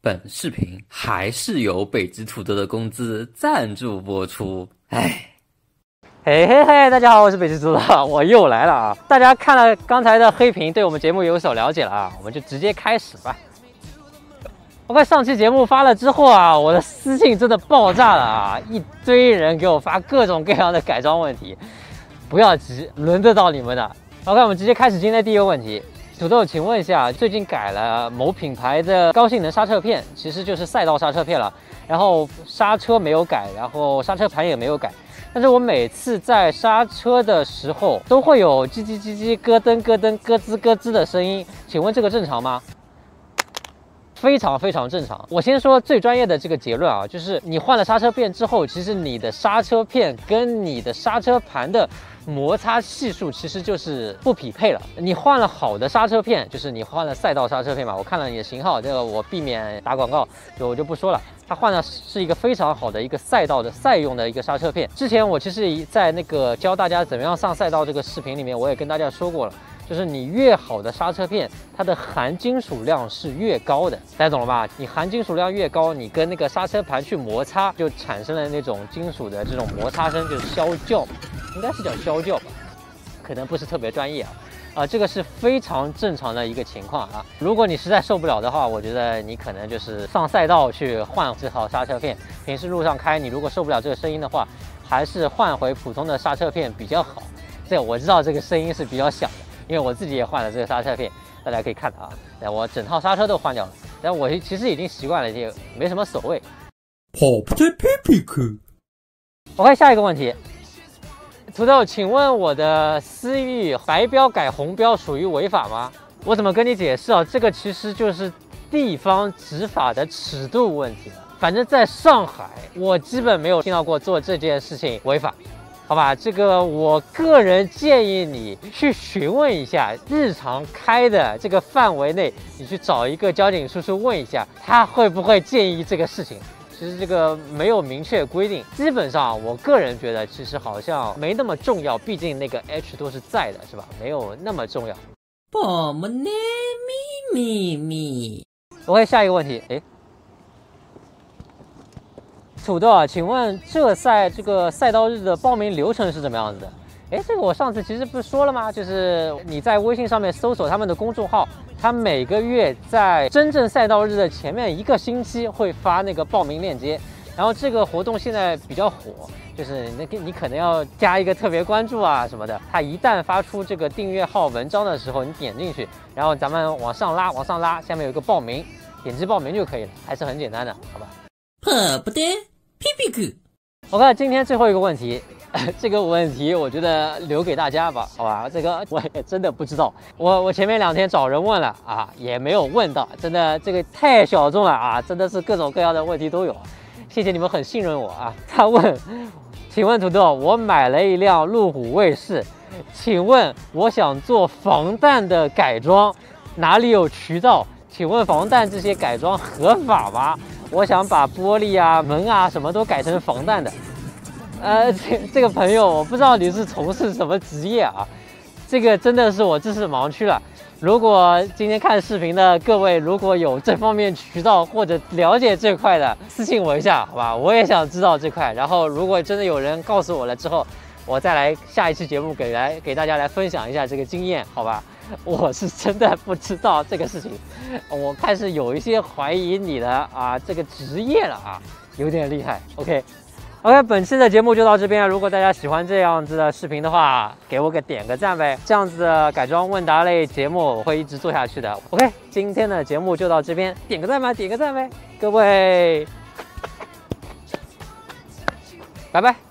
本视频还是由北极土豆的工资赞助播出。唉，嘿嘿嘿，大家好，我是北极土豆，我又来了啊！大家看了刚才的黑屏，对我们节目有所了解了啊，我们就直接开始吧。OK， 上期节目发了之后啊，我的私信真的爆炸了啊！一堆人给我发各种各样的改装问题，不要急，轮得到你们的。OK， 我们直接开始今天的第一个问题。土豆，请问一下，最近改了某品牌的高性能刹车片，其实就是赛道刹车片了，然后刹车没有改，然后刹车盘也没有改，但是我每次在刹车的时候都会有叽叽叽叽、咯噔咯噔、咯吱咯吱的声音，请问这个正常吗？非常非常正常。我先说最专业的这个结论啊，就是你换了刹车片之后，其实你的刹车片跟你的刹车盘的摩擦系数其实就是不匹配了。你换了好的刹车片，就是你换了赛道刹车片嘛，我看了你的型号，这个我避免打广告，我就不说了。它换的是一个非常好的一个赛道的赛用的一个刹车片。之前我其实在那个教大家怎么样上赛道这个视频里面，我也跟大家说过了。就是你越好的刹车片，它的含金属量是越高的，大家懂了吧？你含金属量越高，你跟那个刹车盘去摩擦，就产生了那种金属的这种摩擦声，就是消叫，应该是叫消叫吧，可能不是特别专业啊。这个是非常正常的一个情况啊。如果你实在受不了的话，我觉得你可能就是上赛道去换这套刹车片。平时路上开，你如果受不了这个声音的话，还是换回普通的刹车片比较好。这我知道这个声音是比较响的。因为我自己也换了这个刹车片，大家可以看到啊，我整套刹车都换掉了，但我其实已经习惯了，也没什么所谓。跑不在屁屁壳。OK， 下一个问题，土豆，请问我的思域白标改红标属于违法吗？我怎么跟你解释啊？这个其实就是地方执法的尺度问题了。反正在上海，我基本没有听到过做这件事情违法。好吧，这个我个人建议你去询问一下，日常开的这个范围内，你去找一个交警叔叔问一下，他会不会建议这个事情。其实这个没有明确规定，基本上我个人觉得其实好像没那么重要，毕竟那个 H 都是在的，是吧？没有那么重要。宝么呢咪咪咪。OK， 下一个问题，土豆啊，请问这个赛道日的报名流程是怎么样子的？这个我上次其实不是说了吗？就是你在微信上面搜索他们的公众号，他每个月在真正赛道日的前面1个星期会发那个报名链接。然后这个活动现在比较火，就是你可能要加一个特别关注啊什么的。他一旦发出这个订阅号文章的时候，你点进去，然后咱们往上拉，下面有一个报名，点击报名就可以了，还是很简单的，好吧？跑不得。屁屁股。OK， 今天最后一个问题，这个问题我觉得留给大家吧，好吧？这个我也真的不知道，我前面2天找人问了啊，也没有问到，真的这个太小众了啊，真的是各种各样的问题都有。谢谢你们很信任我啊。他问，请问土豆，我买了一辆路虎卫士，请问我想做防弹的改装，哪里有渠道？请问防弹这些改装合法吗？我想把玻璃啊、门啊什么都改成防弹的。这个朋友，我不知道你是从事什么职业啊？这个真的是我知识盲区了。如果今天看视频的各位，如果有这方面渠道或者了解这块的，私信我一下，好吧？我也想知道这块。然后，如果真的有人告诉我了之后，我再来下一期节目给大家来分享一下这个经验，好吧？我是真的不知道这个事情，我开始有一些怀疑你的这个职业了啊，有点厉害。OK， 本期的节目就到这边。如果大家喜欢这样子的视频的话，给我点个赞呗。这样子的改装问答类节目我会一直做下去的。OK， 今天的节目就到这边，点个赞呗，各位，拜拜。